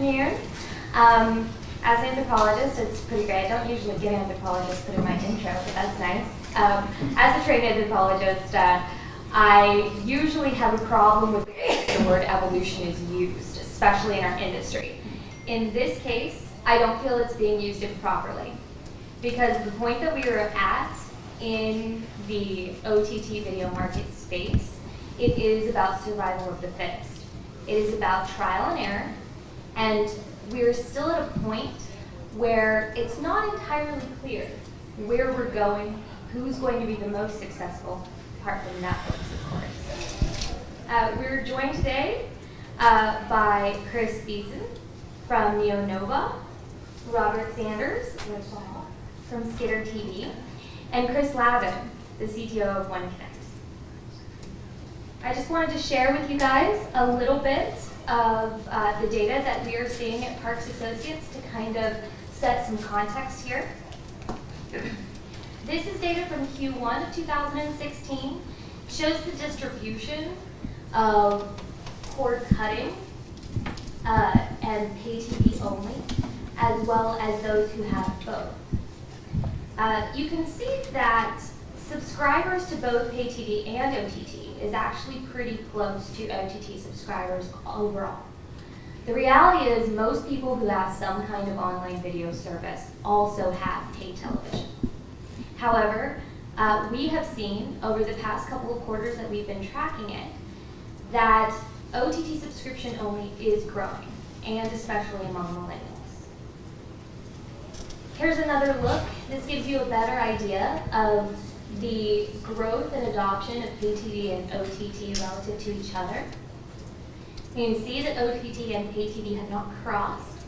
afternoon. As an anthropologist, it's pretty great. I don't usually get anthropologists put in my intro, but that's nice. As a trained anthropologist, I usually have a problem with the word evolution is used, especially in our industry. In this case, I don't feel it's being used improperly, because the point that we are at in the OTT video market space, it is about survival of the fittest. It is about trial and error, and we're still at a point where it's not entirely clear where we're going, who's going to be the most successful, apart from Netflix, of course. We're joined today by Chris Beatson from NeoNova, Robert Saunders from Skitter TV, and Chris Lavin, the CTO of ONE CONNXT. I just wanted to share with you guys a little bit of the data that we are seeing at Parks Associates to kind of set some context here. This is data from Q1 of 2016. It shows the distribution of cord cutting and pay TV only, as well as those who have both. You can see that subscribers to both pay TV and OTT is actually pretty close to OTT subscribers overall. The reality is most people who have some kind of online video service also have paid television. However, we have seen over the past couple of quarters that we've been tracking it that OTT subscription only is growing, and especially among millennials. Here's another look. This gives you a better idea of the growth and adoption of pay TV and OTT relative to each other. You can see that OTT and pay TV have not crossed,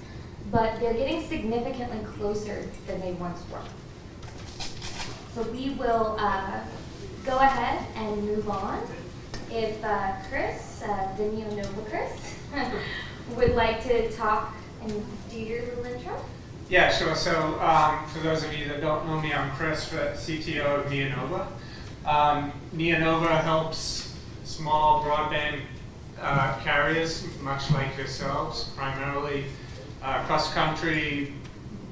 but they're getting significantly closer than they once were. So we will go ahead and move on. If Chris, the NeoNova Chris, would like to talk and do your little intro. Yeah, sure. So for those of you that don't know me, I'm Chris, CTO of NeoNova. NeoNova helps small broadband carriers, much like yourselves, primarily cross-country,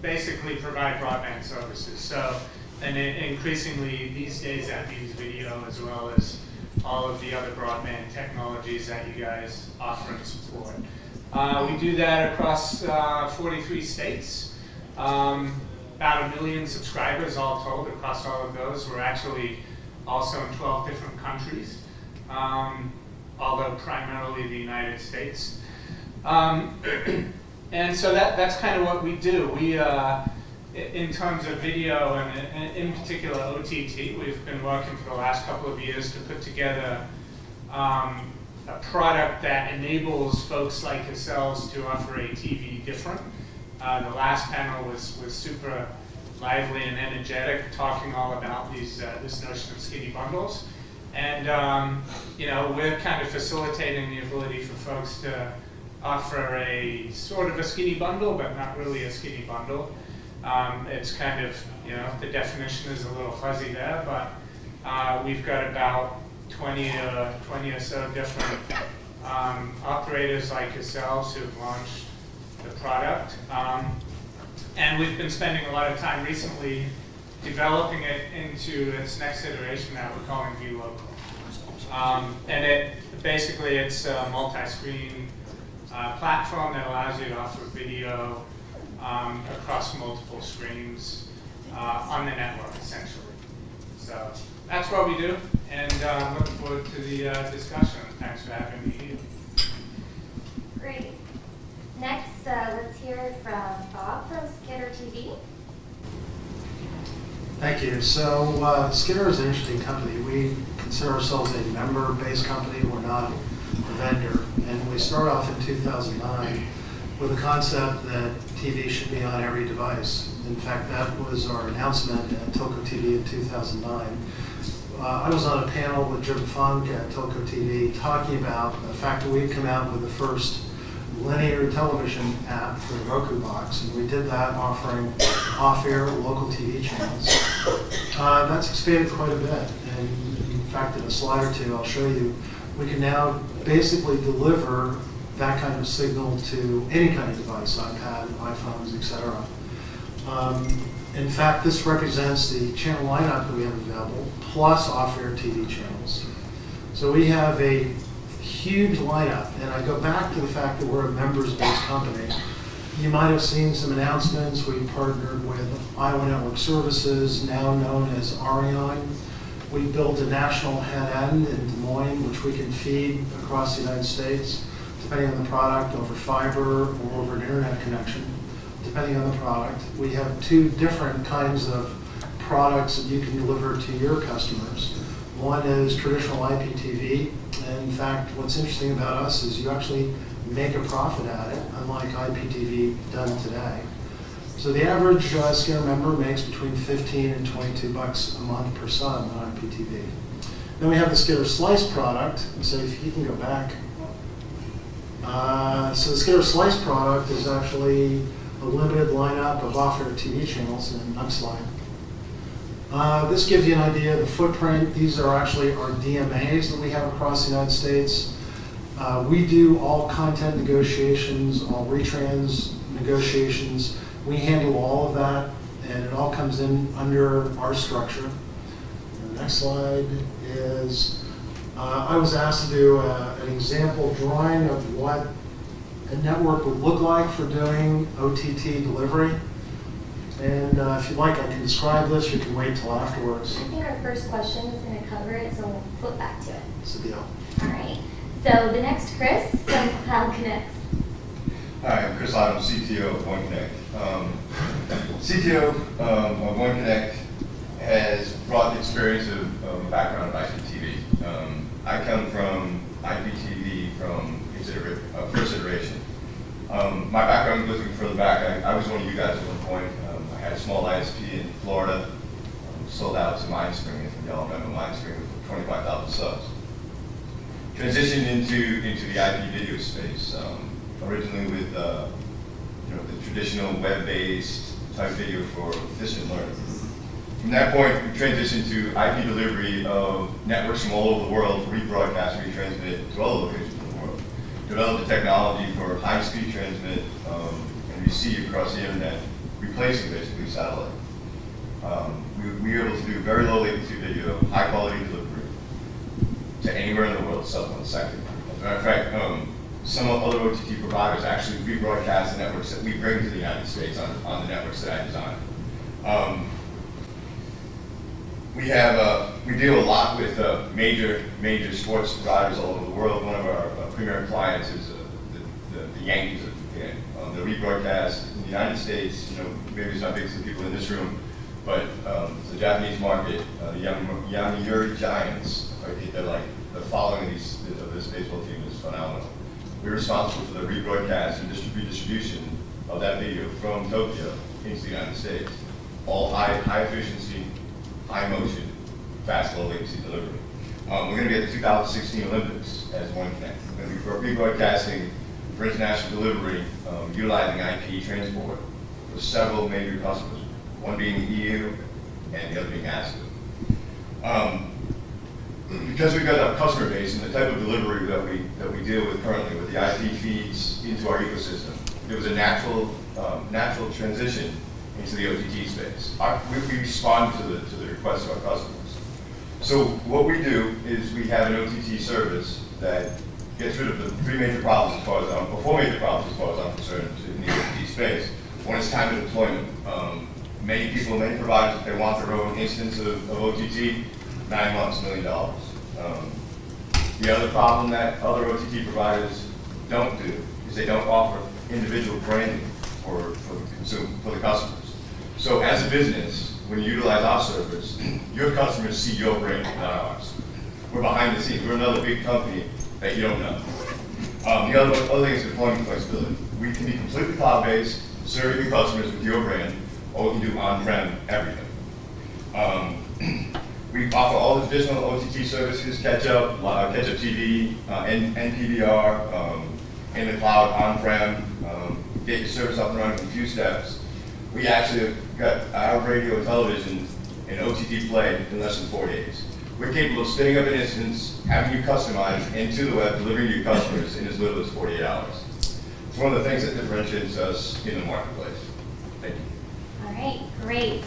basically provide broadband services. So, and increasingly these days that means video as well as all of the other broadband technologies that you guys offer and support. We do that across 43 states. About 1 million subscribers all told across all of those. We're actually also in 12 different countries, although primarily the United States. And so that's kind of what we do. We, in terms of video and in particular OTT, we've been working for the last couple of years to put together a product that enables folks like yourselves to offer a TV different. The last panel was super lively and energetic, talking all about this notion of skinny bundles. And you know, we're kind of facilitating the ability for folks to offer a sort of a skinny bundle, but not really a skinny bundle. It's kind of, you know, the definition is a little fuzzy there, but we've got about 20 or so different operators like yourselves who've launched the product. And we've been spending a lot of time recently developing it into its next iteration that we're calling vLocal. And basically it's a multi-screen platform that allows you to offer video across multiple screens on the network, essentially. So that's what we do, and I'm looking forward to the discussion. Thanks for having me here. Great. Next, let's hear from Bob from Skitter TV. Thank you. So Skitter is an interesting company. We consider ourselves a member-based company. We're not a vendor. And we started off in 2009 with the concept that TV should be on every device. In fact, that was our announcement at Telco TV in 2009. I was on a panel with Jim Funk at Telco TV talking about the fact that we'd come out with the first linear television app for the Roku box, and we did that offering off-air local TV channels. That's expanded quite a bit, and in fact in a slide or two I'll show you, we can now basically deliver that kind of signal to any kind of device, iPad, iPhones, etc. In fact, this represents the channel lineup that we have available, plus off-air TV channels. So we have a huge lineup, and I go back to the fact that we're a members-based company. You might have seen some announcements. We partnered with Iowa Network Services, now known as Arion. We built a national head end in Des Moines, which we can feed across the United States, depending on the product, over fiber or over an internet connection, depending on the product. We have two different kinds of products that you can deliver to your customers. One is traditional IPTV, and in fact, what's interesting about us is you actually make a profit at it, unlike IPTV done today. So the average Skinner member makes between 15 and 22 bucks a month per sub on IPTV. Then we have the Skinner Slice product. So if you can go back. So the Skinner Slice product is actually a limited lineup of off-air TV channels. And next slide. This gives you an idea of the footprint. These are actually our DMAs that we have across the United States. We do all content negotiations, all retrans negotiations. We handle all of that, and it all comes in under our structure. The next slide is, I was asked to do an example drawing of what a network would look like for doing OTT delivery. And if you'd like, I can describe this. You can wait till afterwards. I think our first question is going to cover it, so we'll flip back to it. That's the deal. All right. So the next Chris from ONE CONNXT. Hi, I'm Chris Lavin, CTO of ONE CONNXT. CTO of ONE CONNXT has brought the experience of a background of IPTV. I come from IPTV from first iteration. My background goes further back. I was one of you guys at one point. I had a small ISP in Florida, sold out to Mindspring, if y'all remember Mindspring, with 25,000 subs. Transitioned into the IP video space, originally with the traditional web-based type video for distant learning. From that point, we transitioned to IP delivery of networks from all over the world for rebroadcast and retransmit to other locations in the world. Developed the technology for high-speed transmit and receive across the internet, replacing basically satellite. We were able to do very low latency video, high-quality delivery to anywhere in the world, sub 1 second. As a matter of fact, some other OTT providers actually rebroadcast the networks that we bring to the United States on the networks that I design. We deal a lot with major sports providers all over the world. One of our premier clients is the Yankees of Japan. The rebroadcast in the United States, maybe it's not big to the people in this room, but the Japanese market, the Yomiuri Giants, they're like the following of this baseball team is phenomenal. We're responsible for the rebroadcast and distribution of that video from Tokyo into the United States. All high efficiency, high motion, fast, low latency delivery. We're going to be at the 2016 Olympics as ONE CONNXT. We're going to be rebroadcasting for international delivery, utilizing IP transport for several major customers, one being the EU and the other being ASCO. Because we've got a customer base and the type of delivery that we deal with currently with the IP feeds into our ecosystem, it was a natural transition into the OTT space. We respond to the requests of our customers. So what we do is we have an OTT service that gets rid of the four major problems as far as I'm concerned in the OTT space. One is time of deployment. Many providers, if they want their own instance of OTT, 9 months, $1 million. The other problem that other OTT providers don't do is they don't offer individual branding for the customers. So as a business, when you utilize our service, your customers see your brand, not ours. We're behind the scenes. We're another big company that you don't know. The other thing is deployment flexibility. We can be completely cloud-based, serving your customers with your brand, or we can do on-prem everything. We offer all the additional OTT services, catch-up TV, NPVR, in the cloud, on-prem, get your service up and running in a few steps. We actually got our radio and television in OTT play in less than 4 days. we're capable of spinning up an instance, having you customized into the web, delivering to your customers in as little as 48 hours. It's one of the things that differentiates us in the marketplace. Thank you. All right, great.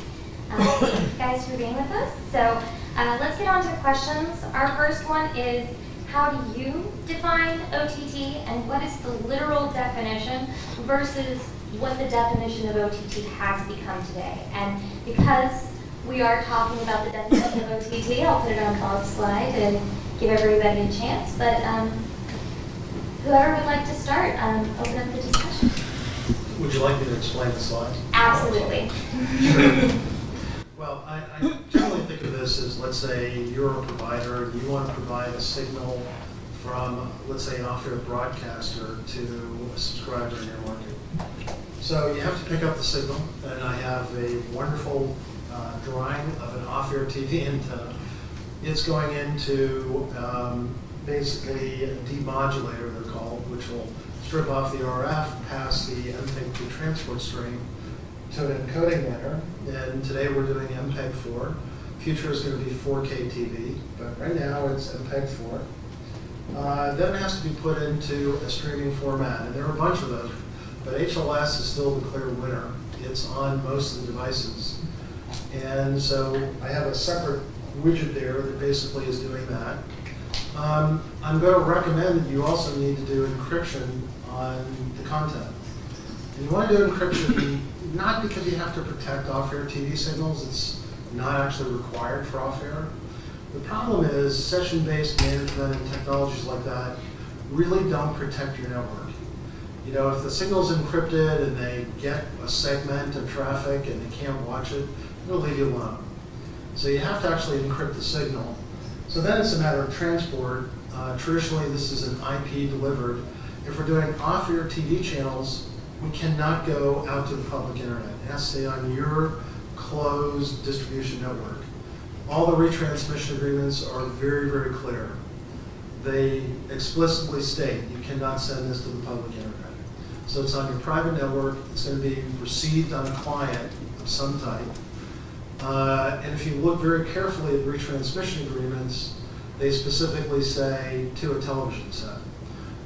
Thank you guys for being with us. So let's get on to questions. Our first one is, how do you define OTT, and what is the literal definition versus what the definition of OTT has become today? And because we are talking about the definition of OTT, I'll put it on Bob's slide and give everybody a chance. But whoever would like to start, open up the discussion. Would you like me to explain the slide? Absolutely. Well, I generally think of this as, let's say you're a provider and you want to provide a signal from, let's say, an off-air broadcaster to a subscriber in your market. So you have to pick up the signal, and I have a wonderful drawing of an off-air TV antenna. It's going into basically a demodulator, they're called, which will strip off the RF, pass the MPEG-2 transport stream to an encoding layer. And today we're doing MPEG-4. Future is going to be 4K TV, but right now it's MPEG-4. Then it has to be put into a streaming format, and there are a bunch of those, but HLS is still the clear winner. It's on most of the devices. And so I have a separate widget there that basically is doing that. I'm going to recommend that you also need to do encryption on the content. And you want to do encryption not because you have to protect off-air TV signals. It's not actually required for off-air. The problem is session-based management and technologies like that really don't protect your network. You know, if the signal's encrypted and they get a segment of traffic and they can't watch it, they'll leave you alone. So you have to actually encrypt the signal. So then it's a matter of transport. Traditionally, this is an IP delivered. If we're doing off-air TV channels, we cannot go out to the public internet. It has to stay on your closed distribution network. All the retransmission agreements are very, very clear. They explicitly state you cannot send this to the public internet. So it's on your private network. It's going to be received on a client of some type. And if you look very carefully at retransmission agreements, they specifically say to a television set.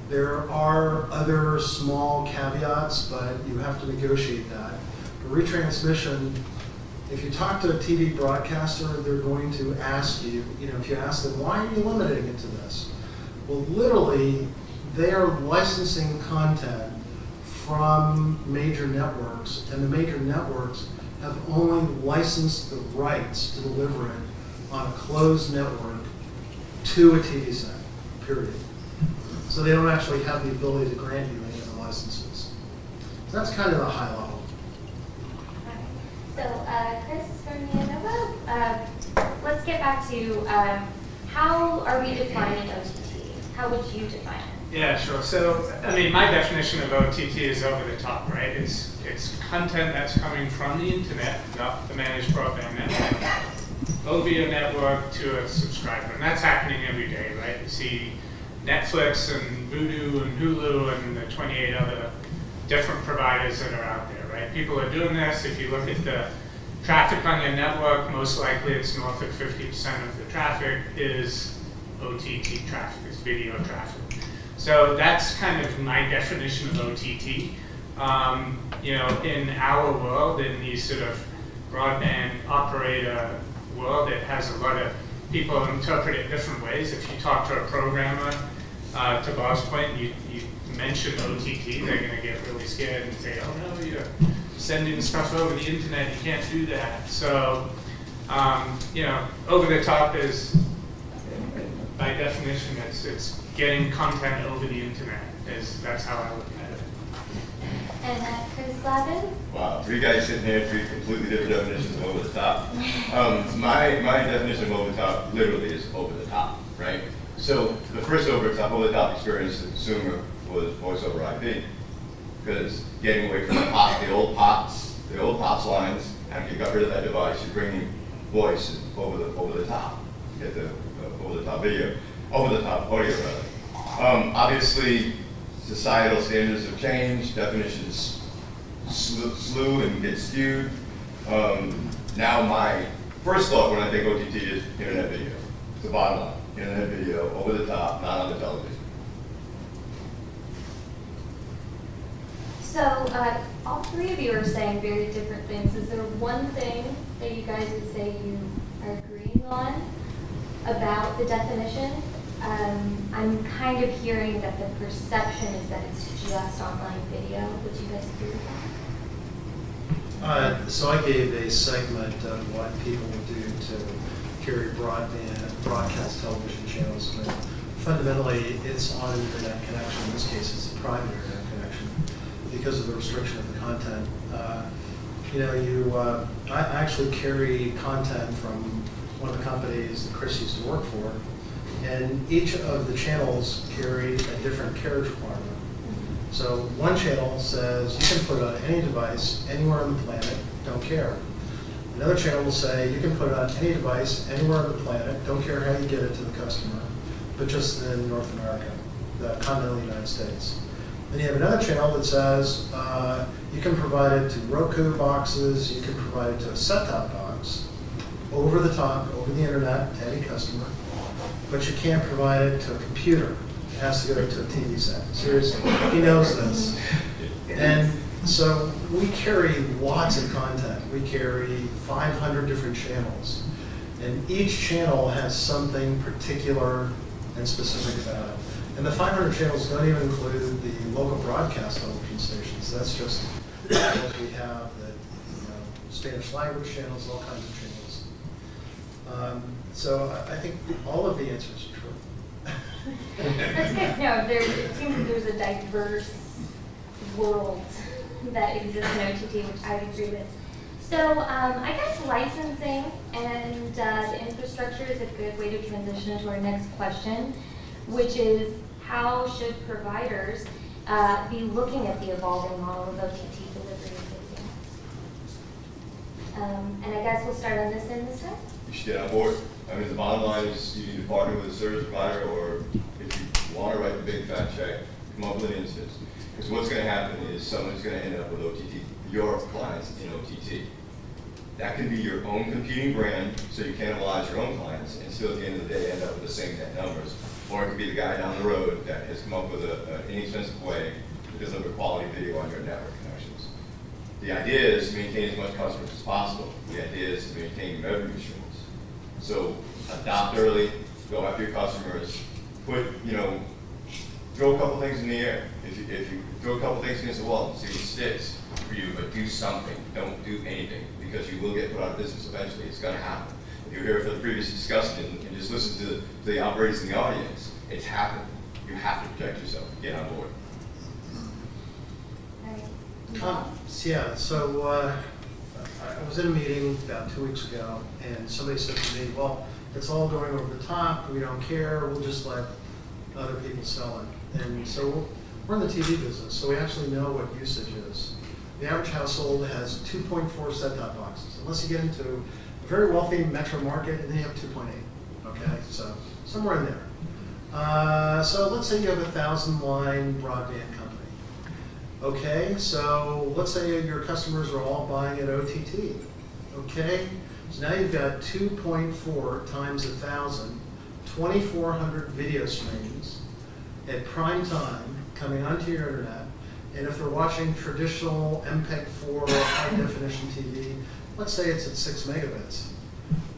There are other small caveats, but you have to negotiate that. For retransmission, if you talk to a TV broadcaster, they're going to ask you, if you ask them, why are you limiting it to this? Well, literally, they are licensing content from major networks, and the major networks have only licensed the rights to deliver it on a closed network to a TV set, period. So they don't actually have the ability to grant you any of the licenses. So that's kind of the high level. So Chris from NeoNova, let's get back to how are we defining OTT? How would you define it? Yeah, sure. So, my definition of OTT is over the top, right? It's content that's coming from the internet, not the managed broadband network, over your network to a subscriber. And that's happening every day, right? You see Netflix and Vudu and Hulu and the 28 other different providers that are out there, right? People are doing this. If you look at the traffic on your network, most likely it's north of 50% of the traffic is OTT traffic, is video traffic. So that's kind of my definition of OTT. In our world, in the sort of broadband operator world, it has a lot of people interpret it different ways. If you talk to a programmer, to Bob's point, you mention OTT, they're going to get really scared and say, oh no, you're sending stuff over the internet, you can't do that. So, over the top is, by definition, it's getting content over the internet. That's how I look at it. And Chris Lavin? Wow, three guys sitting here, three completely different definitions of over the top. My definition of over the top literally is over the top, right? So the first over the top experience the consumer was voice over IP, because getting away from the old POTS lines, and you got rid of that device, you're bringing voice over the top, get the over the top audio rather. Obviously, societal standards have changed, definitions slew and get skewed. Now my first thought when I think OTT is internet video. It's the bottom line. Internet video, over the top, not on the television. So, all three of you are saying very different things. Is there one thing that you guys would say you are agreeing on about the definition? I'm kind of hearing that the perception is that it's just online video. Would you guys agree with that? So I gave a segment of what people would do to carry broadband, broadcast television channels, but fundamentally it's on internet connection. In this case, it's a private internet connection because of the restriction of the content. I actually carry content from one of the companies that Chris used to work for, and each of the channels carry a different carriage requirement. So one channel says you can put it on any device anywhere on the planet, don't care. Another channel will say you can put it on any device anywhere on the planet, don't care how you get it to the customer, but just in North America, the continental United States. Then you have another channel that says you can provide it to Roku boxes, you can provide it to a set-top box, over the top, over the internet, to any customer, but you can't provide it to a computer. It has to go to a TV set. Seriously, he knows this. And so we carry lots of content. We carry 500 different channels. And each channel has something particular and specific about it. And the 500 channels don't even include the local broadcast television stations. That's just what we have, Spanish language channels, all kinds of channels. So I think all of the answers are true. That's good. No, it seems like there's a diverse world that exists in OTT, which I would agree with. So I guess licensing and the infrastructure is a good way to transition into our next question, which is how should providers be looking at the evolving model of OTT delivery and video? And I guess we'll start on this end this time. You should get on board. I mean, the bottom line is you need to partner with a service provider, or if you want to write the big fat check, come up with an instance. Because what's going to happen is someone's going to end up with OTT, your clients in OTT. That can be your own competing brand, so you cannibalize your own clients, and still at the end of the day end up with the same net numbers. Or it could be the guy down the road that has come up with an inexpensive way to deliver quality video on your network connections. The idea is to maintain as much customers as possible. The idea is to maintain revenue streams. So adopt early, go after your customers, throw a couple things in the air. If you throw a couple things against the wall and see what sticks for you, but do something. Don't do anything, because you will get put out of business eventually. It's going to happen. If you're here for the previous discussion and just listen to the operators in the audience, it's happened. You have to protect yourself. Get on board. Yeah, so I was in a meeting about 2 weeks ago, and somebody said to me, well, it's all going over the top, we don't care, we'll just let other people sell it. And so we're in the TV business, so we actually know what usage is. The average household has 2.4 set-top boxes, unless you get into a very wealthy metro market, and then you have 2.8, okay? So somewhere in there. So let's say you have a 1,000-line broadband company. Okay, so let's say your customers are all buying at OTT. Okay, so now you've got 2.4 times 1,000, 2,400 video streams at prime time coming onto your internet. And if they're watching traditional MPEG-4 high definition TV, let's say it's at 6 megabits.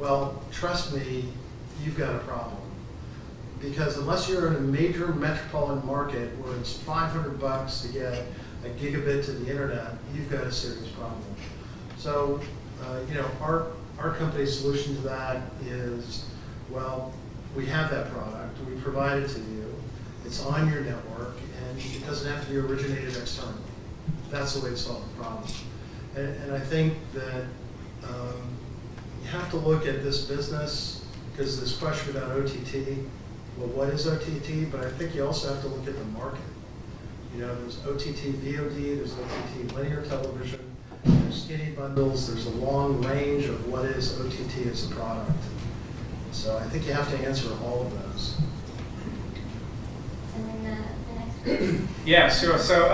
Well, trust me, you've got a problem. Because unless you're in a major metropolitan market where it's $500 to get a gigabit to the internet, you've got a serious problem. So, our company's solution to that is, well, we have that product, we provide it to you, it's on your network, and it doesn't have to be originated externally. That's the way to solve the problem. And I think that you have to look at this business, because this question about OTT, well, what is OTT? But I think you also have to look at the market. There's OTT VOD, there's OTT linear television, there's skinny bundles, there's a long range of what is OTT as a product. So I think you have to answer all of those. And then the next one. Yeah, sure. So,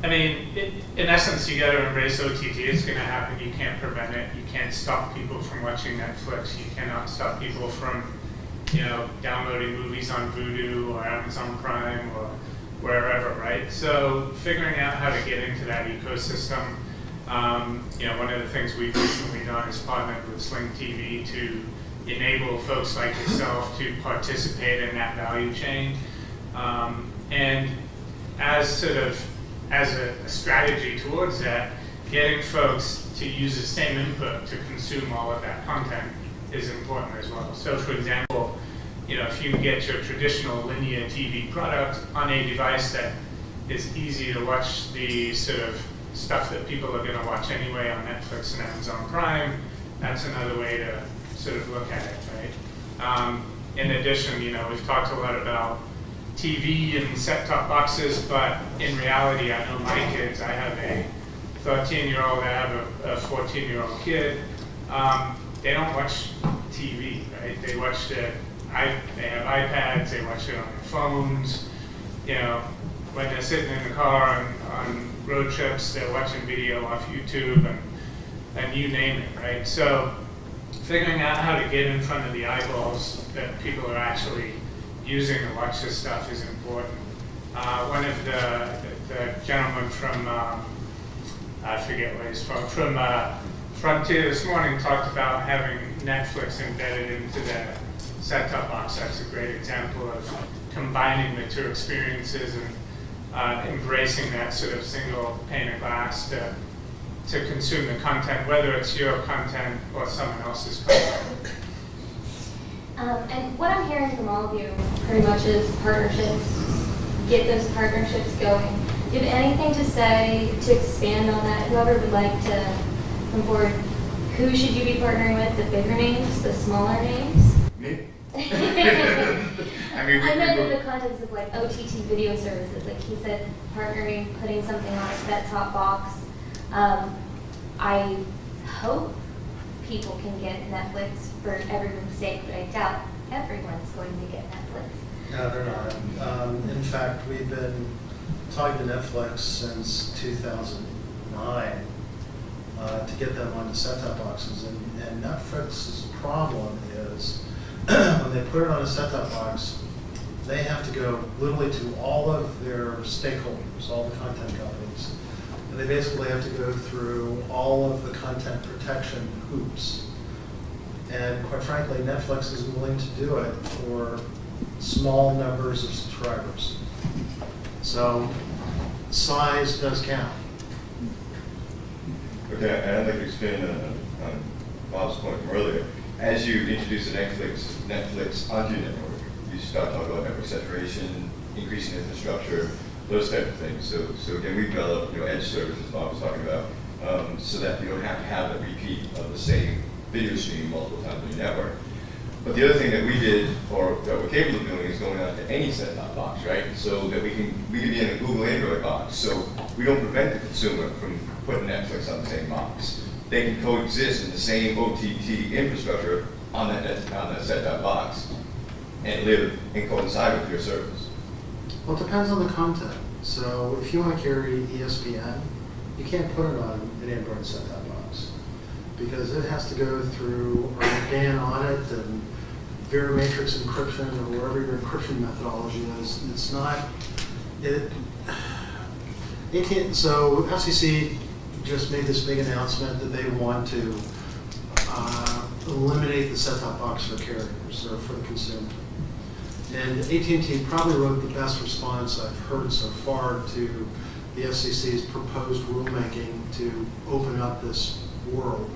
in essence, you got to embrace OTT. It's going to happen. You can't prevent it. You can't stop people from watching Netflix. You cannot stop people from downloading movies on Vudu or Amazon Prime or wherever, right? So figuring out how to get into that ecosystem. One of the things we've recently done is partnered with Sling TV to enable folks like yourself to participate in that value chain. And as a strategy towards that, getting folks to use the same input to consume all of that content is important as well. So for example, if you get your traditional linear TV product on a device that is easy to watch the sort of stuff that people are going to watch anyway on Netflix and Amazon Prime, that's another way to sort of look at it, right? In addition, we've talked a lot about TV and set-top boxes, but in reality, I know my kids, I have a 13-year-old, I have a 14-year-old kid. They don't watch TV, right? They watch they have iPads, they watch it on their phones. When they're sitting in the car on road trips, they're watching video off YouTube and you name it, right? So figuring out how to get in front of the eyeballs that people are actually using to watch this stuff is important. One of the gentlemen from, I forget where he's from Frontier this morning talked about having Netflix embedded into their set-top box. That's a great example of combining the two experiences and embracing that sort of single pane of glass to consume the content, whether it's your content or someone else's content. And what I'm hearing from all of you pretty much is partnerships. Get those partnerships going. Do you have anything to say to expand on that? Whoever would like to come forward, who should you be partnering with? The bigger names, the smaller names? Me? I meant in the context of like OTT video services. Like he said, partnering, putting something on a set-top box. I hope people can get Netflix for everyone's sake, but I doubt everyone's going to get Netflix. No, they're not. In fact, we've been talking to Netflix since 2009 to get them onto set-top boxes. And Netflix's problem is when they put it on a set-top box, they have to go literally to all of their stakeholders, all the content companies. And they basically have to go through all of the content protection hoops. And quite frankly, Netflix isn't willing to do it for small numbers of subscribers. So size does count. Okay, and I'd like to expand on Bob's point from earlier. As you introduce the Netflix onto your network, you start talking about network saturation, increasing infrastructure, those type of things. So again, we've developed edge services Bob was talking about, so that you don't have to have a repeat of the same video stream multiple times on your network. But the other thing that we did, or that we're capable of doing, is going out to any set-top box, right? So that we can be in a Google Android box. So we don't prevent the consumer from putting Netflix on the same box. They can coexist in the same OTT infrastructure on that set-top box and live and coincide with your service. Well, it depends on the content. So if you want to carry ESPN, you can't put it on an Android set-top box because it has to go through a ban on it and Verimatrix encryption or wherever your encryption methodology is. It's not. So FCC just made this big announcement that they want to eliminate the set-top box for carriers or for the consumer. And AT&T probably wrote the best response I've heard so far to the FCC's proposed rulemaking to open up this world.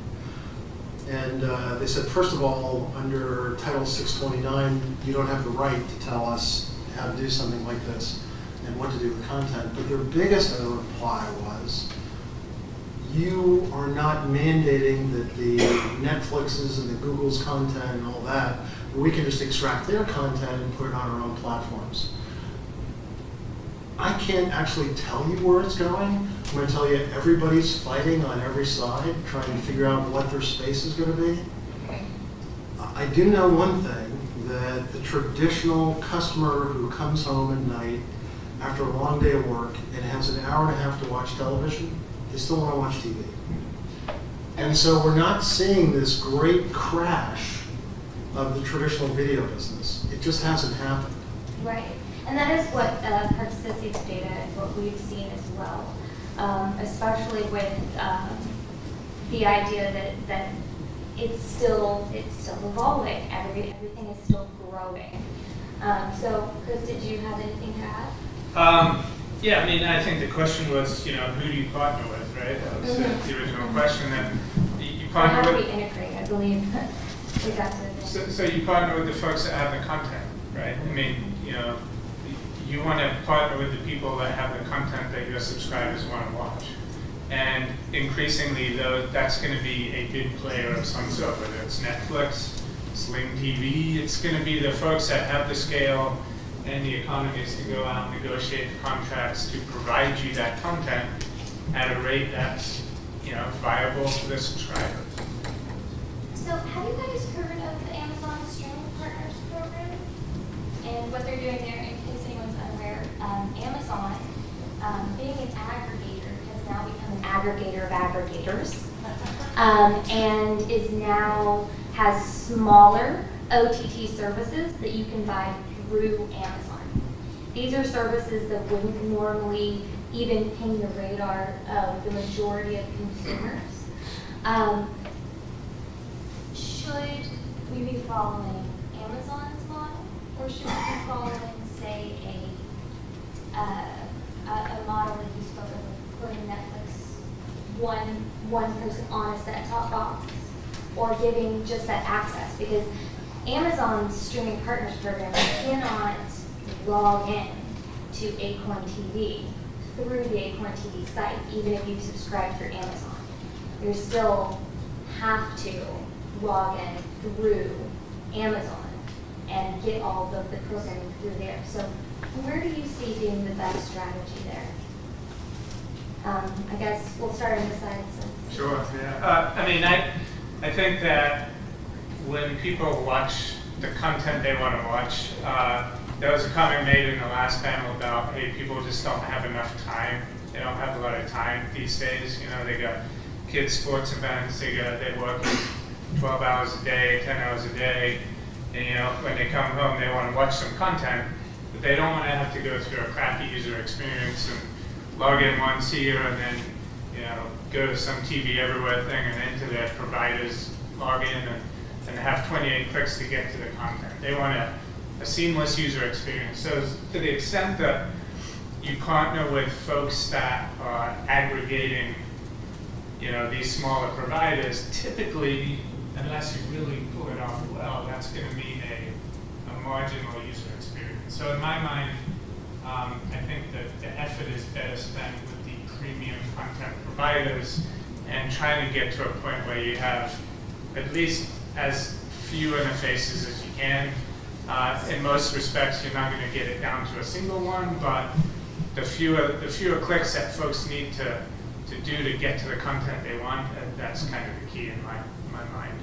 And they said, first of all, under Title 629, you don't have the right to tell us how to do something like this and what to do with content. But their biggest reply was, you are not mandating that the Netflixes and the Google's content and all that, we can just extract their content and put it on our own platforms. I can't actually tell you where it's going. I'm going to tell you everybody's fighting on every side, trying to figure out what their space is going to be. I do know one thing, that the traditional customer who comes home at night after a long day of work and has an hour and a half to watch television, they still want to watch TV. And so we're not seeing this great crash of the traditional video business. It just hasn't happened. Right. And that is what Participants data and what we've seen as well, especially with the idea that it's still evolving. Everything is still growing. So, Chris, did you have anything to add? Yeah, I mean, I think the question was, who do you partner with, right? That was the original question. And you partner How do with. we integrate? I believe we got to. So you partner with the folks that have the content, right? I mean, you want to partner with the people that have the content that your subscribers want to watch. And increasingly, though, that's going to be a big player of some sort, whether it's Netflix, Sling TV. It's going to be the folks that have the scale and the economies to go out and negotiate the contracts to provide you that content at a rate that's viable for the subscribers. So, have you guys heard of the Amazon Streaming Partners program and what they're doing there? In case anyone's unaware, Amazon, being an aggregator, has now become an aggregator of aggregators, and has smaller OTT services that you can buy through Amazon. These are services that wouldn't normally even ping the radar of the majority of consumers. Should we be following Amazon's model, or should we be following, say, a model that you spoke of, putting Netflix one person on a set-top box, or giving just that access? Because Amazon's streaming partners program, you cannot log in to Acorn TV through the Acorn TV site, even if you subscribe through Amazon. You still have to log in through Amazon and get all of the programming through there. So where do you see being the best strategy there? I guess we'll start on the side. Sure, yeah. I mean, I think that when people watch the content they want to watch, there was a comment made in the last panel about, hey, people just don't have enough time. They don't have a lot of time these days. They got kids' sports events, they work 12 hours a day, 10 hours a day, and when they come home, they want to watch some content, but they don't want to have to go through a crappy user experience and log in once here and then, go to some TV Everywhere thing and enter their provider's login and have 28 clicks to get to the content. They want a seamless user experience. So to the extent that you partner with folks that are aggregating, these smaller providers, typically, unless you really pull it off well, that's going to mean a marginal user experience. So in my mind, I think that the effort is better spent with the premium content providers and trying to get to a point where you have at least as few interfaces as you can. In most respects, you're not going to get it down to a single one, but the fewer clicks that folks need to do to get to the content they want, that's kind of the key in my mind.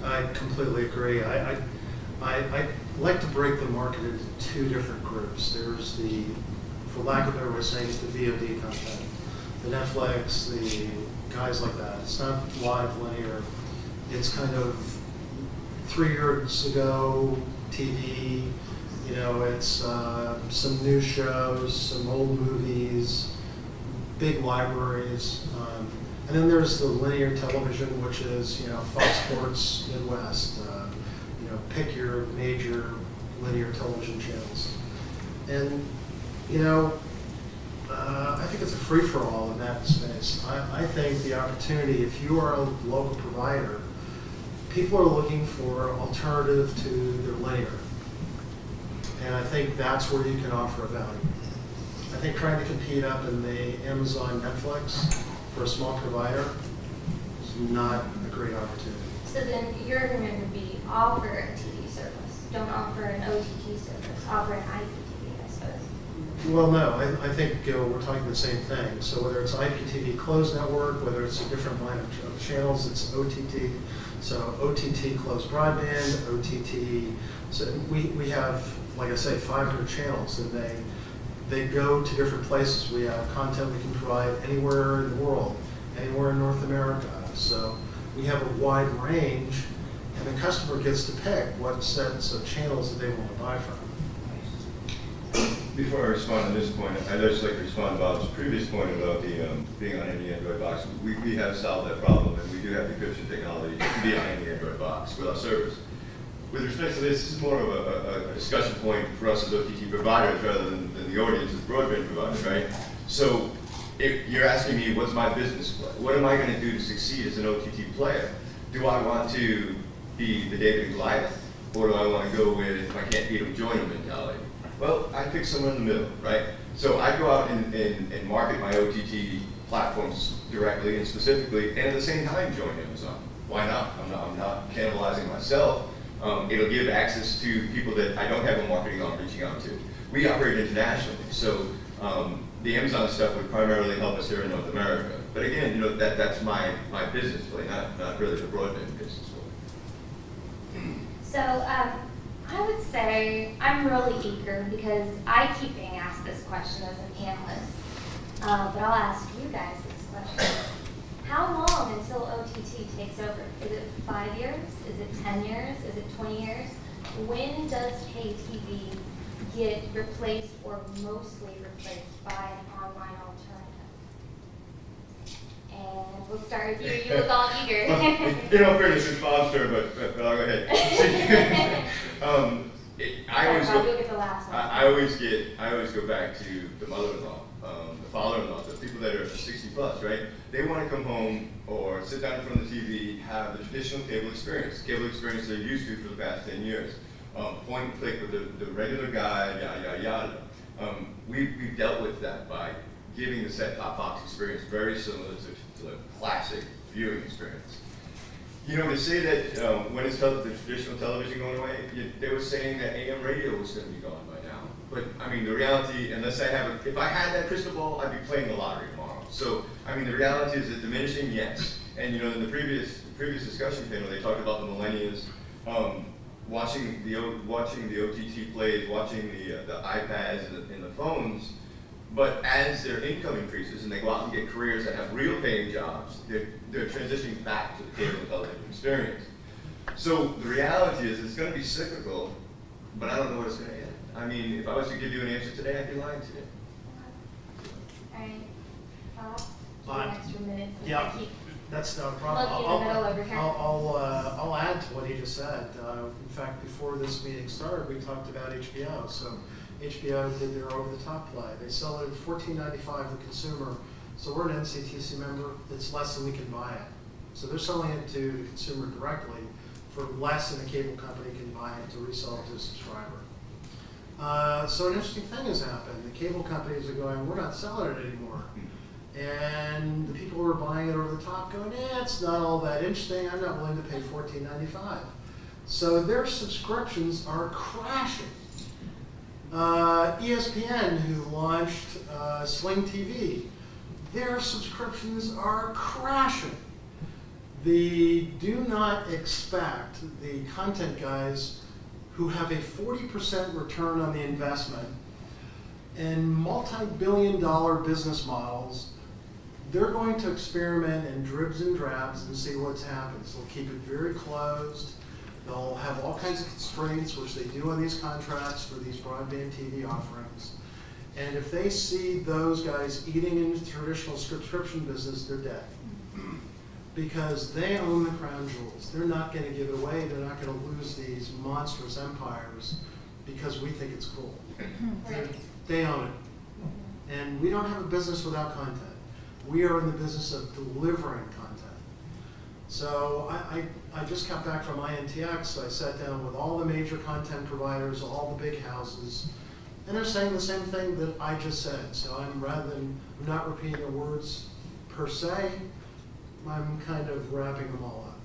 I completely agree. I like to break the market into two different groups. There's the, for lack of a better way of saying it, the VOD content, the Netflix, the guys like that. It's not live linear. It's kind of 3 years ago TV. It's some new shows, some old movies, big libraries. And then there's the linear television, which is, Fox Sports Midwest. Pick your major linear television channels. And, I think it's a free-for-all in that space. I think the opportunity, if you are a local provider, people are looking for alternative to their linear. And I think that's where you can offer a value. I think trying to compete up in the Amazon Netflix for a small provider is not a great opportunity. So then your argument would be offer a TV service. Don't offer an OTT service. Offer an IPTV, I suppose. Well, no. I think we're talking the same thing. So whether it's IPTV closed network, whether it's a different line of channels, it's OTT. So OTT closed broadband, OTT. So we have, like I say, 500 channels, and they go to different places. We have content we can provide anywhere in the world, anywhere in North America. So we have a wide range, and and the customer gets to pick what sets of channels that they want to buy from. Before I respond to this point, I'd just like to respond to Bob's previous point about the being on any Android box. We have solved that problem, and we do have decryption technology to be on any Android box with our service. With respect to this is more of a discussion point for us as OTT providers rather than the audience as broadband providers, right? So if you're asking me what's my business, what am I going to do to succeed as an OTT player? Do I want to be the David and Goliath, or do I want to go with, if I can't beat them, join them mentality? Well, I pick somewhere in the middle, right? So I go out and market my OTT platforms directly and specifically, and at the same time join Amazon. Why not? I'm not cannibalizing myself. It'll give access to people that I don't have a marketing arm reaching out to. We operate internationally, so the Amazon stuff would primarily help us here in North America. But again, you know, that's my business play, not really the broadband business play. So I would say I'm really eager because I keep being asked this question as a panelist. But I'll ask you guys this question. How long until OTT takes over? Is it 5 years? Is it 10 years? Is it 20 years? When does pay TV get replaced or mostly replaced by an online alternative? And we'll start with you. You look all eager. In all fairness, it's Bob's turn, but I'll go ahead. I always go back to the mother-in-law, the father-in-law, the people that are 60 plus, right? They want to come home or sit down in front of the TV, have the traditional cable experience they're used to for the past 10 years. Point and click with the regular guide, yada, yada, yada. We've dealt with that by giving the set-top box experience very similar to the classic viewing experience. You know, to say that when it's the traditional television going away, they were saying that AM radio was going to be gone by now. But I mean, the reality, unless if I had that crystal ball, I'd be playing the lottery tomorrow. So, I mean, the reality is that diminishing, yes. And you know, in the previous discussion panel, they talked about the millennials watching the OTT plays, watching the iPads and the phones. But as their income increases and they go out and get careers that have real paying jobs, they're transitioning back to the cable and television experience. So the reality is it's going to be cyclical, but I don't know what it's going to end. I mean, if I was to give you an answer today, I'd be lying to you. All right, Bob, an extra minute. Yeah, that's no problem. Look in the middle over here. I'll add to what he just said. In fact, before this meeting started, we talked about HBO. So HBO did their over-the-top play. They sell it at $14.95 to the consumer. So we're an NCTC member. It's less than we can buy it. So they're selling it to the consumer directly for less than a cable company can buy it to resell it to a subscriber. So an interesting thing has happened. The cable companies are going, we're not selling it anymore. And the people who are buying it over the top going, it's not all that interesting. I'm not willing to pay $14.95. So their subscriptions are crashing. ESPN, who launched Sling TV, their subscriptions are crashing. Do not expect the content guys who have a 40% return on the investment and multi-billion-dollar business models. They're going to experiment in dribs and drabs and see what's happened. So they'll keep it very closed. They'll have all kinds of constraints, which they do on these contracts for these broadband TV offerings. And if they see those guys eating into the traditional subscription business, they're dead. Because they own the crown jewels. They're not going to give it away. They're not going to lose these monstrous empires because we think it's cool. Right. They own it. And we don't have a business without content. We are in the business of delivering content. So I just got back from INTX, so I sat down with all the major content providers, all the big houses, and they're saying the same thing that I just said. So I'm not repeating the words per se, I'm kind of wrapping them all up.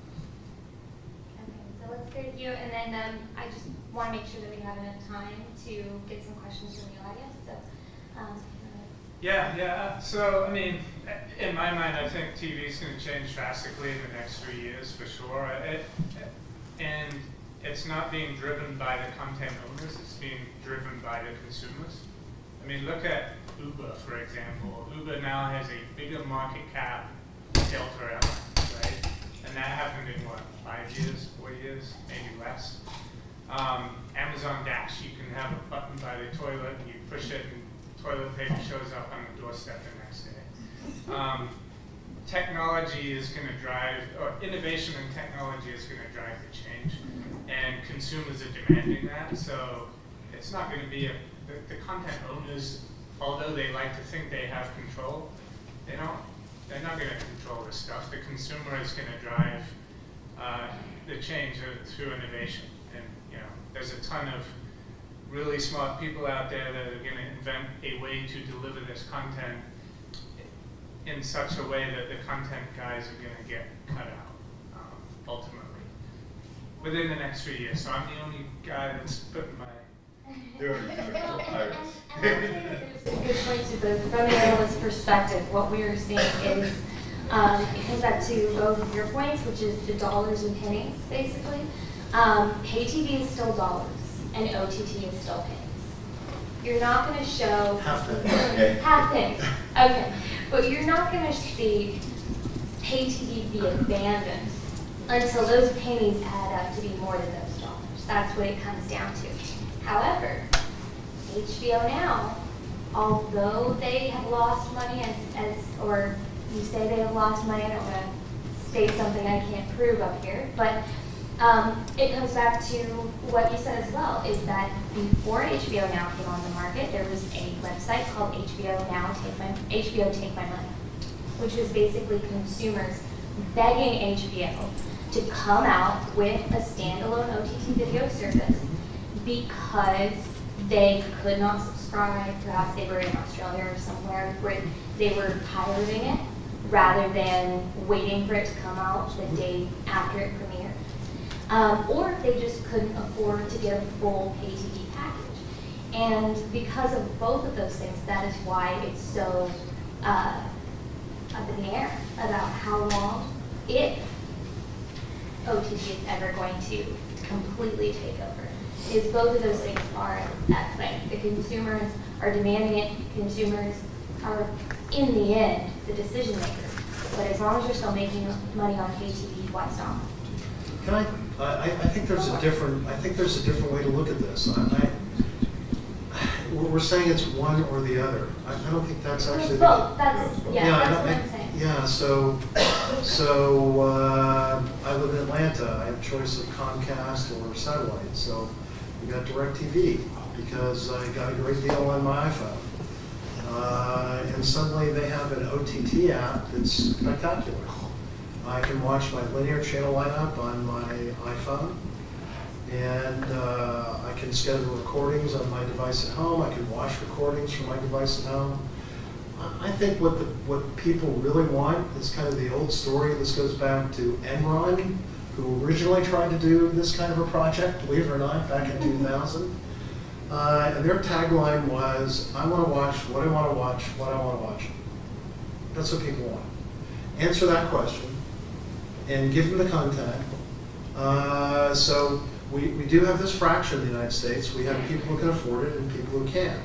Okay, so let's go to you, and then I just want to make sure that we have enough time to get some questions from the audience. So, Yeah. So, I mean, in my mind, I think TV is going to change drastically in the next 3 years for sure. And it's not being driven by the content owners, it's being driven by the consumers. I mean, look at Uber, for example. Uber now has a bigger market cap Delta Airlines, right? And that happened in what, 5 years, 4 years, maybe less. Amazon Dash, you can have a button by the toilet, and you push it, and toilet paper shows up on the doorstep the next day. Technology is going to drive, or innovation in technology is going to drive the change, and consumers are demanding that. So it's not going to be the content owners, although they like to think they have control, they don't. They're not going to control this stuff. The consumer is going to drive the change through innovation. And there's a ton of really smart people out there that are going to invent a way to deliver this content in such a way that the content guys are going to get cut out, ultimately, within the next 3 years. So I'm the only guy that's putting my... They're pirates. And I would say that there's a good point to both. From an analyst's perspective, what we are seeing is, it comes back to both of your points, which is the dollars and pennies, basically. Pay TV is still dollars, and OTT is still pennies. You're not going to show... Half penny. Half penny. Okay. But you're not going to see pay TV be abandoned until those pennies add up to be more than those dollars. That's what it comes down to. However, HBO Now, although they have lost money or you say they have lost money, I don't want to state something I can't prove up here, but it comes back to what you said as well, is that before HBO Now came on the market, there was a website called HBO Take My Money, which was basically consumers begging HBO to come out with a standalone OTT video service because they could not subscribe. Perhaps they were in Australia or somewhere where they were pirating it rather than waiting for it to come out the day after it premiered. Or they just couldn't afford to get a full pay TV package. And because of both of those things, that is why it's so up in the air about how long, if OTT is ever going to completely take over. Is both of those things are at play. The consumers are demanding it. Consumers are, in the end, the decision makers. But as long as you're still making money on pay TV, why stop? Can I think there's a different way to look at this. We're saying it's one or the other. I don't think that's actually. Well, that's what I'm saying. Yeah. So I live in Atlanta. I have choice of Comcast or satellite. So we got DirecTV because I got a great deal on my iPhone. And suddenly they have an OTT app that's spectacular. I can watch my linear channel lineup on my iPhone, and I can schedule recordings on my device at home. I can watch recordings from my device at home. I think what people really want is kind of the old story. This goes back to Enron, who originally tried to do this kind of a project, believe it or not, back in 2000. And their tagline was, I want to watch what I want to watch, what I want to watch. That's what people want. Answer that question and give them the content. So we do have this fraction in the United States. We have people who can afford it and people who can't.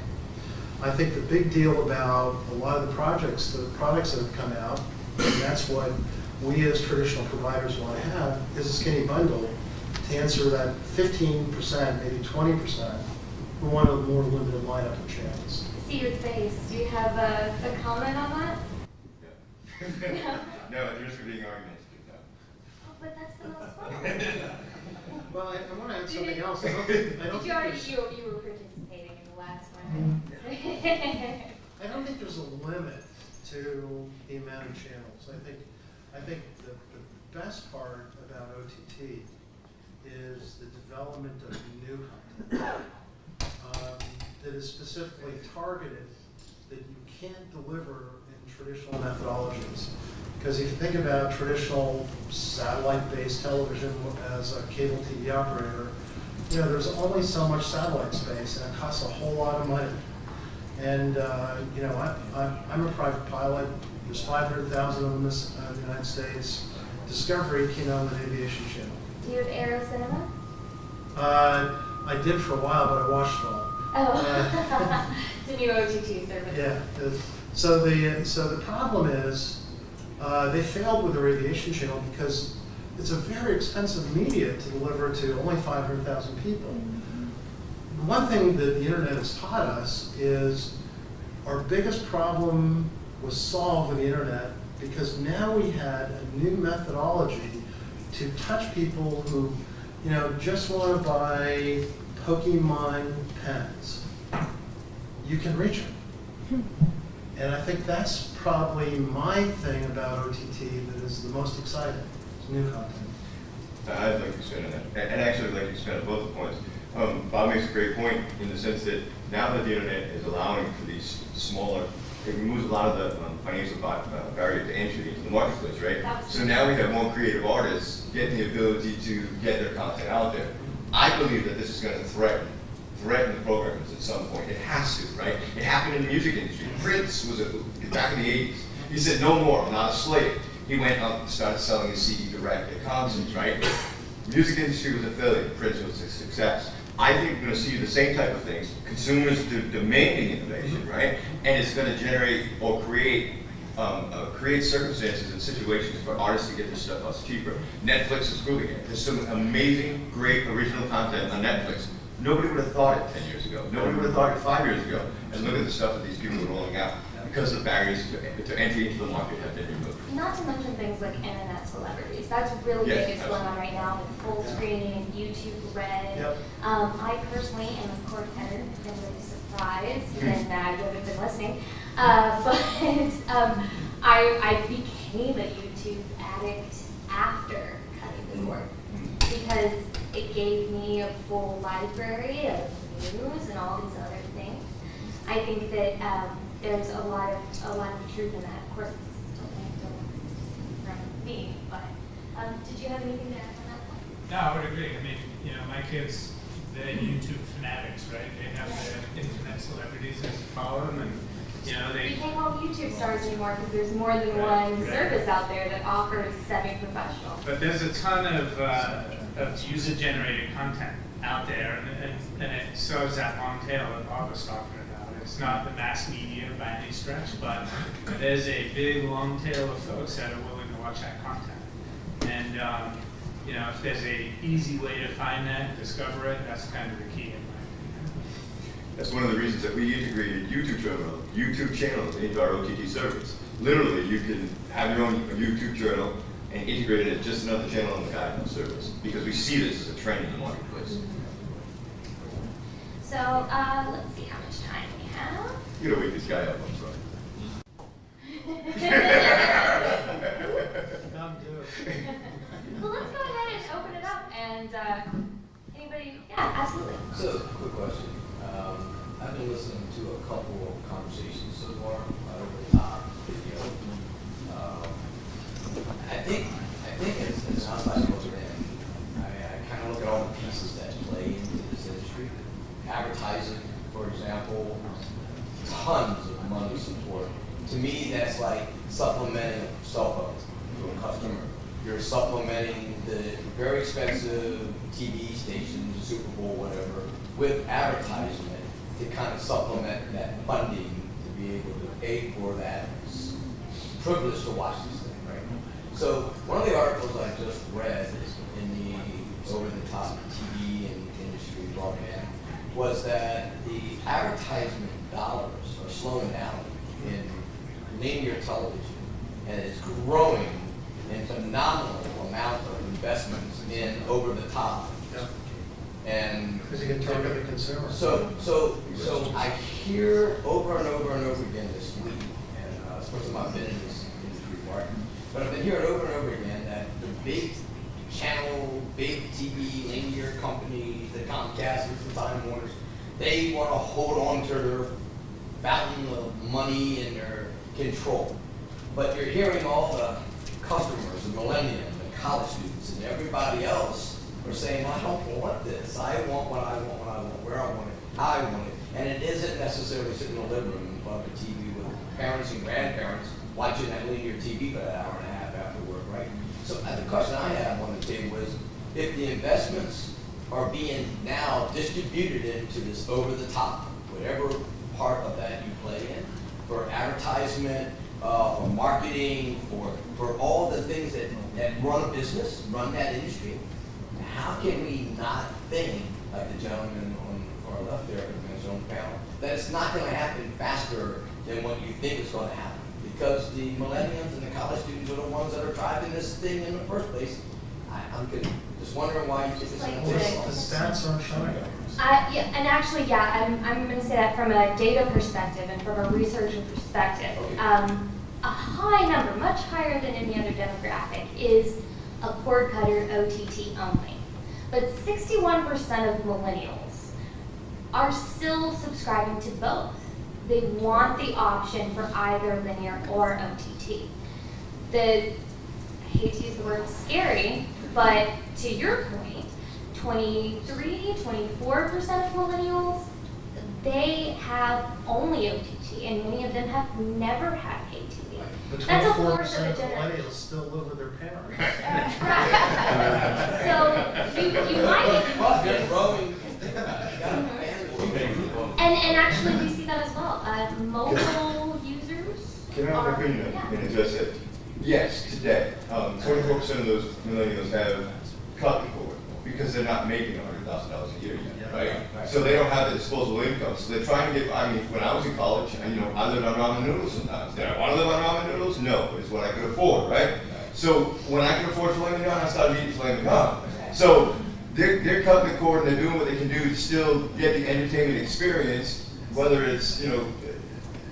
I think the big deal about a lot of the products that have come out, and that's what we as traditional providers want to have, is a skinny bundle to answer that 15%, maybe 20%, who want a more limited lineup of channels. I see your face. Do you have a comment on that? Yeah. No, at the risk of being argumentative, no. Oh, but that's the most fun. Well, I want to add something else. You were participating in the last one. I don't think there's a limit to the amount of channels. I think the best part about OTT is the development of new content that is specifically targeted that you can't deliver in traditional methodologies. Because if you think about traditional satellite-based television as a cable TV operator, there's only so much satellite space, and it costs a whole lot of money. And I'm a private pilot. There's 500,000 of them in the United States. Discovery came out on the Aviation Channel. Do you have Aero Cinema? I did for a while, but I watched it all. Oh, it's a new OTT service. Yeah. So the problem is they failed with their Aviation Channel because it's a very expensive media to deliver to only 500,000 people. One thing that the internet has taught us is our biggest problem was solved with the internet because now we had a new methodology to touch people who, you know, just want to buy Pokemon pens. You can reach them. And I think that's probably my thing about OTT that is the most exciting, is new content. I'd like to expand on that. And actually, I'd like to expand on both the points. Bob makes a great point in the sense that now that the internet is allowing for these smaller, it removes a lot of the financial barrier to entry into the marketplace, right? So now we have more creative artists getting the ability to get their content out there. I believe that this is going to threaten the programmers at some point. It has to, right? It happened in the music industry. Prince was back in the 80s. He said, "No more, I'm not a slave." He went up and started selling his CD direct at concerts, right? Music industry was a failure. Prince was a success. I think we're going to see the same type of things. Consumers demanding innovation, right? And it's going to generate or create circumstances and situations for artists to get their stuff out cheaper. Netflix is proving it. There's some amazing, great original content on Netflix. Nobody would have thought it 10 years ago. Nobody would have thought it 5 years ago. And look at the stuff that these people are rolling out because the barriers to entry into the market have been removed. Not to mention things like internet celebrities. That's really Yes, big. It's going on right now with full screen, YouTube Red. Yep. I personally am a cord cutter. I've been really surprised, and you haven't been listening. But I became a YouTube addict after cutting the cord because it gave me a full library of news and all these other things. I think that there's a lot of truth in that. Of course, it's still from me, but did you have anything to add on that point? No, I would agree. I mean, you know, my kids, they're YouTube fanatics, right? They have their internet celebrities that follow them, and you know, You can't call them YouTube stars anymore because there's more than one service out there that offers semi-professional. But there's a ton of user-generated content out there, and it serves that long tail that Bob was talking about. It's not the mass media by any stretch, but there's a big long tail of folks that are willing to watch that content. And you know, if there's a easy way to find that, discover it, that's kind of the key in my opinion. That's one of the reasons that we integrated YouTube channels into our OTT service. Literally, you can have your own YouTube channel and integrate it as just another channel on the Guidance service because we see this as a trend in the marketplace. So let's see how much time we have. You gotta wake this guy up, I'm sorry. Well, let's go ahead and open it up and anybody, yeah, absolutely. So, quick question. I've been listening to a couple of conversations so far over the top video. I think it sounds like what's in. I kind of look at all the pieces that play into this industry. Advertising, for example, tons of money support. To me, that's like supplementing cell phones to a customer. You're supplementing the very expensive TV stations, Super Bowl, whatever, with advertisement to kind of supplement that funding to be able to pay for that privilege to watch this thing, right? So one of the articles I just read in the over-the-top TV and industry broadband was that the advertisement dollars are slowing down in linear television, and it's growing in phenomenal amount of investments in over-the-top. Yep. And Because you can target the consumer. so I hear over and over and over again this week, and of course I've been in this industry market, but I've been hearing over and over again that the big channel, big TV linear companies, the Comcast, the Time Warners, they want to hold on to their fountain of money and their control. But you're hearing all the customers, the millennium, the college students, and everybody else are saying, I don't want this. I want what I want, when I want, where I want it, how I want it. And it isn't necessarily sitting in the living room in front of the TV with parents and grandparents watching that linear TV for an hour and a half after work, right? So the question I have on the table is, if the investments are being now distributed into this over-the-top, whatever part of that you play in, for advertisement, for marketing, for all the things that run a business, run that industry. How can we not think, like the gentleman on the far left there in his own panel, that it's not going to happen faster than what you think is going to happen? Because the millennials and the college students are the ones that are driving this thing in the first place. I'm just wondering why you think it's going to take so long. The stats aren't showing it. Yeah, and actually, yeah, I'm going to say that from a data perspective and from a researcher perspective. Okay. A high number, much higher than any other demographic, is a cord cutter OTT only. But 61% of millennials are still subscribing to both. They want the option for either linear or OTT. I hate to use the word scary, but to your point, 24% of millennials, they have only OTT, and many of them have never had pay TV. But That's a 24% fourth of of a generation. millennials still live with their parents. So you might Plus, they're growing. and actually we see that as well. Mobile users Can I have an are, opinion yeah. and address it? Yes, today, 24% of those millennials have cut the cord because they're not making $100,000 a year yet, right? So they don't have the disposable income. So they're trying to get, I mean, when I was in college, and I lived on ramen noodles sometimes. Did I want to live on ramen noodles? No, it's what I could afford, right? So when I could afford filet mignon, I started eating filet mignon. So they're cutting the cord and they're doing what they can do to still get the entertainment experience, whether it's,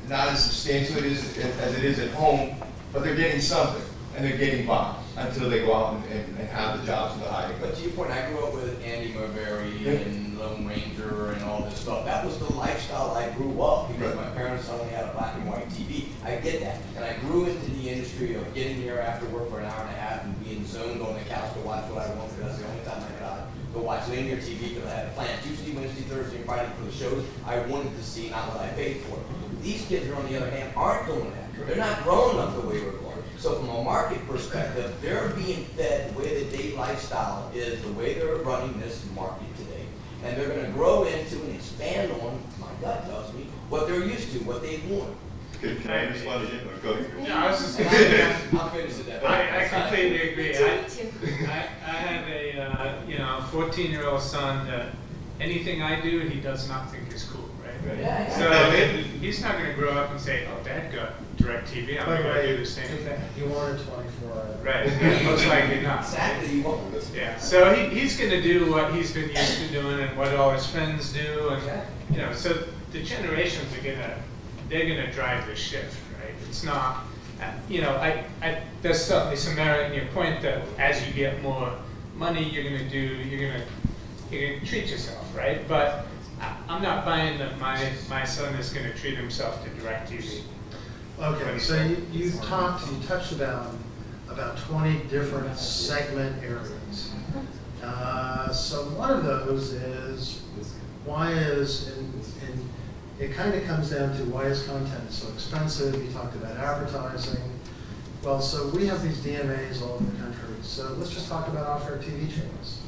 not as substantial as it is at home, but they're getting something, and they're getting by until they go out and have the jobs and the high But income. to your point, I grew up with Andy Marbury and Lone Ranger and all this stuff. That was the lifestyle I grew up because my parents only had a black and white TV. I get that. And I grew into the industry of getting here after work for an hour and a half and being zoned on the couch to watch what I wanted. That's the only time I got to watch linear TV because I had a plan Tuesday, Wednesday, Thursday, and Friday for the shows I wanted to see, not what I paid for. These kids, on the other hand, aren't doing that. They're not growing up the way we're growing. So from a market perspective, they're being fed the way that their lifestyle is, the way they're running this market today. And they're going to grow into and expand on, my gut tells me, what they're used to, what they want. Can I respond again? Or go ahead. No, I was just going to say, I'm finished with that. I completely agree. Me too. I have a 14-year-old son that anything I do, he does not think is cool, right? Yeah. So he's not going to grow up and say, "Oh, Dad got DirecTV. I'm By the going to way, do the same thing." You wanted 24. Right? Yeah, most likely not. Exactly. You want this. Yeah. So he's going to do what he's been used to doing and what all his friends do, and so the generations are they're gonna drive this shift, right? It's not, there's certainly some merit in your point that as you get more money, you're gonna treat yourself, right? But I'm not buying that my son is gonna treat himself to DirecTV. Okay, so you touched about 20 different segment areas. So one of those is it kind of comes down to why is content so expensive? You talked about advertising. Well, so we have these DMAs all over the country. So let's just talk about off-air TV channels.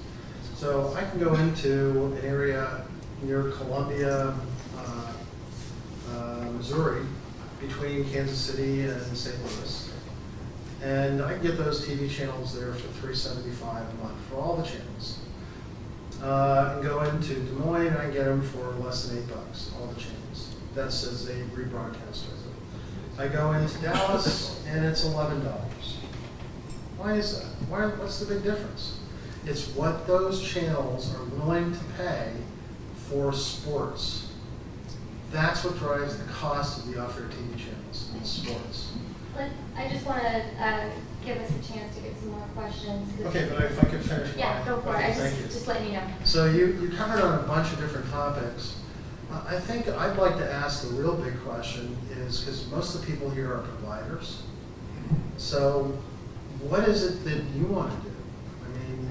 So I can go into an area near Columbia, Missouri, between Kansas City and St. Louis. And I can get those TV channels there for $3.75 a month for all the channels. And go into Des Moines and I get them for less than $8, all the channels. That's as a rebroadcaster. I go into Dallas and it's $11. Why is that? What's the big difference? It's what those channels are willing to pay for sports. That's what drives the cost of the off-air TV channels in sports. I just want to give us a chance to get some more questions. Okay, but if I could finish. Yeah, go for okay, it. thank you. Just letting you know. So you covered on a bunch of different topics. I think I'd like to ask the real big question is, because most of the people here are providers, so what is it that you want to do? I mean,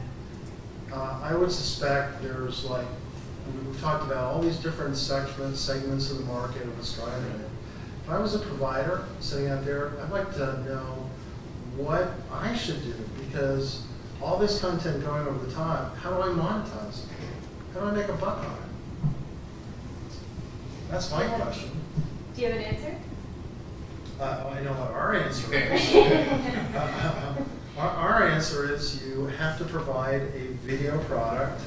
I would suspect there's we've talked about all these different segments of the market and what's driving it. If I was a provider sitting out there, I'd like to know what I should do, because all this content going over the top, how do I monetize it? How do I make a buck on it? That's my question. Do you have an answer? I know what our answer is. Our answer is you have to provide a video product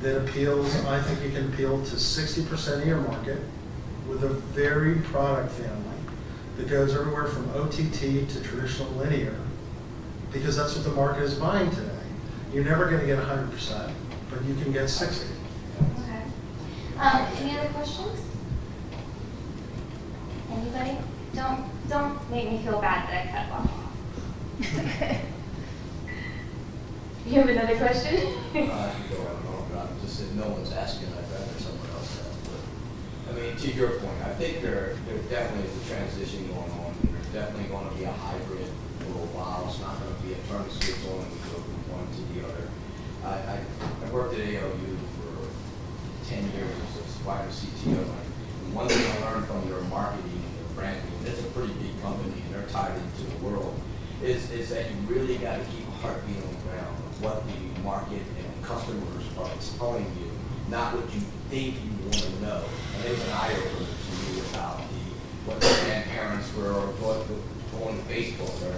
that appeals, I think you can appeal to 60% of your market with a varied product family that goes everywhere from OTT to traditional linear, because that's what the market is buying today. You're never going to get 100%, but you can get 60. Okay. Any other questions? Anybody? Don't make me feel bad that I cut Bob off. You have another question? I can go on and on, but I'm just saying, no one's asking, I'd rather someone else ask. But, I mean, to your point, I think there definitely is a transition going on. There's definitely going to be a hybrid for a while. It's not going to be a turn the switch on and we go from one to the other. I worked at ALU for 10 years as wider CTO. And one thing I learned from their marketing and their branding, and it's a pretty big company and they're tied into the world, is that you really got to keep a heartbeat on the ground of what the market and customers are telling you, not what you think you want to know. And it was an eye-opener to me about what the grandparents were or what going to Facebook or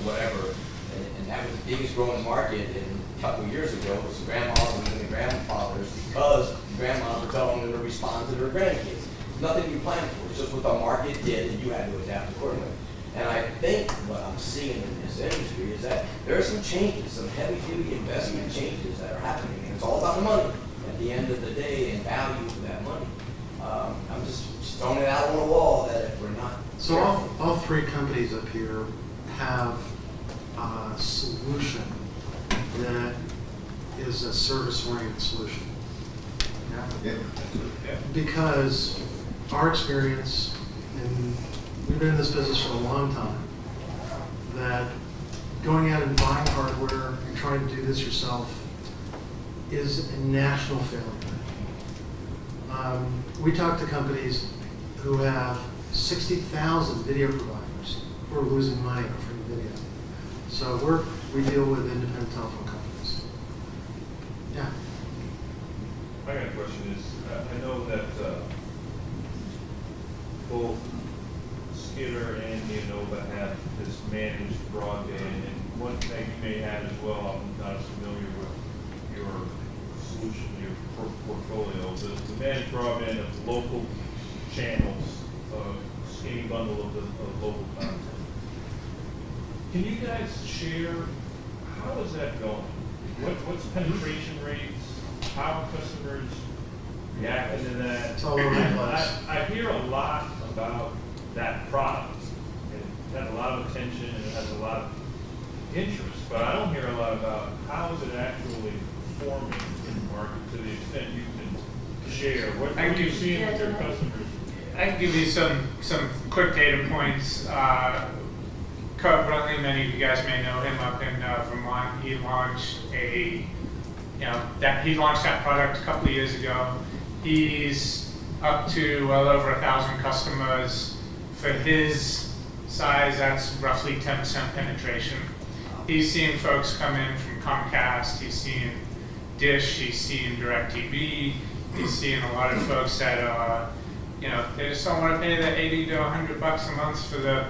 whatever. And that was the biggest growing market a couple of years ago was the grandmas and the grandfathers, because the grandmas were telling them to respond to their grandkids. Nothing you planned for, it's just what the market did and you had to adapt accordingly. And I think what I'm seeing in this industry is that there are some changes, some heavy-duty investment changes that are happening, and it's all about the money at the end of the day and value for that money. I'm just throwing it out on the wall that if we're not. So all three companies up here have a solution that is a service-oriented solution. Yeah? Yeah. Because our experience, and we've been in this business for a long time, that going out and buying hardware and trying to do this yourself is a national failure. We talk to companies who have 60,000 video providers who are losing money on free video. So we deal with independent telephone companies. Yeah. My kind of question is, I know that both Skitter and NeoNova have this managed broadband, and one thing you may have as well, I'm not as familiar with your solution, your portfolio, the managed broadband of local channels, skinny bundle of local content. Can you guys share, how is that going? What's penetration rates? How customers reacting to that? It's all over the place. I hear a lot about that product. It has a lot of attention and it has a lot of interest, but I don't hear a lot about how is it actually performing in the market to the extent you can share. What are you seeing with your customers? I can give you some quick data points. Kurt Bruntley, many of you guys may know him up in Vermont. He launched he launched that product a couple of years ago. He's up to well over 1,000 customers. For his size, that's roughly 10% penetration. He's seeing folks come in from Comcast. He's seeing Dish. He's seeing DirecTV. He's seeing a lot of folks that they just don't want to pay the 80 to 100 bucks a month for the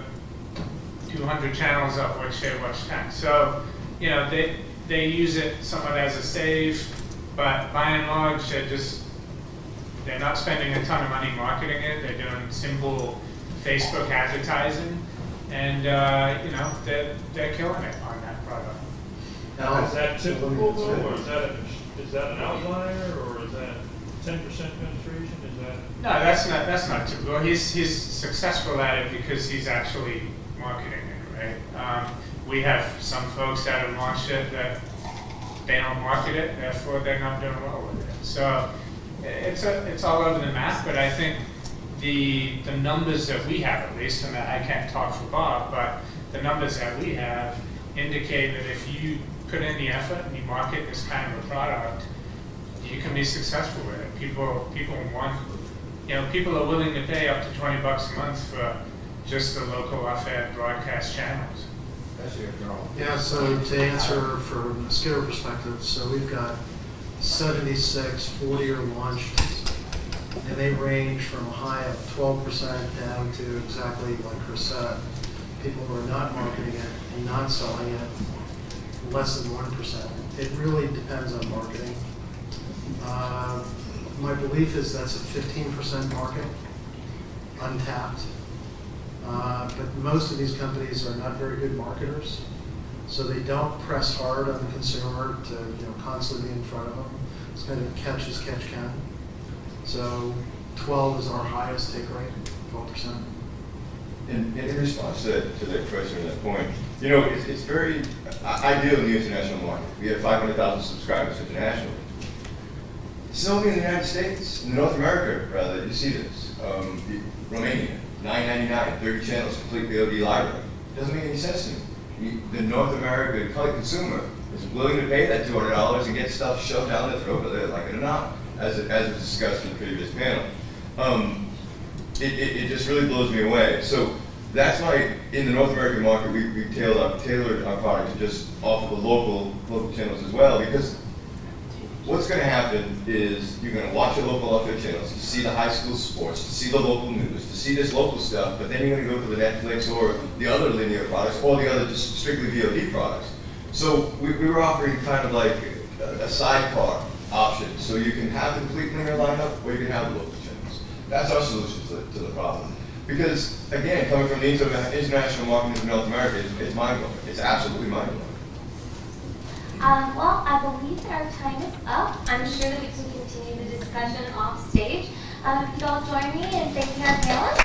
200 channels of which they watch 10. So, they use it somewhat as a save, but by and large, they're not spending a ton of money marketing it. They're doing simple Facebook advertising, and they're killing it on that product. Now, is that typical, or is that an outlier, or is that 10% penetration? Is that? No, that's not typical. He's successful at it because he's actually marketing it, right? We have some folks that have launched it that they don't market it, therefore they're not doing well with it. So it's all over the map, but I think the numbers that we have, at least, and I can't talk for Bob, but the numbers that we have indicate that if you put in the effort and you market this kind of a product, you can be successful with it. People want, people are willing to pay up to 20 bucks a month for just the local off-air broadcast channels. That's your girl. Yeah, so to answer from a Skitter perspective, so we've got 76 40-year launched and they range from a high of 12% down to exactly like Chris said, people who are not marketing it and not selling it, less than 1%. It really depends on marketing. My belief is that's a 15% market, untapped. But most of these companies are not very good marketers, so they don't press hard on the consumer to constantly be in front of them. It's kind of catch as catch can. So 12 is our highest take rate, 12%. In response to that question and that point, it's very ideal in the international market. We have 500,000 subscribers internationally. It's only in the United States, in North America, rather, you see this. Romania, $9.99, 30 channels, complete VOD library. Doesn't make any sense to me. The North American consumer is willing to pay that $200 and get stuff shoved down their throat, whether they like it or not, as was discussed in the previous panel. It just really blows me away. So that's why in the North American market we tailored our product to just offer the local channels as well, because what's going to happen is you're going to watch your local outfit channels, to see the high school sports, to see the local news, to see this local stuff, but then you're going to go to the Netflix or the other linear products or the other just strictly VOD products. So we were offering kind of like a sidecar option, so you can have the complete linear lineup or you can have the local channels. That's our solution to the problem. Because again, coming from the international market in North America, it's mind-blowing. It's absolutely mind-blowing. Well, I believe that our time is up. I'm sure that we can continue the discussion off stage. If you'd all join me in thanking our panelists.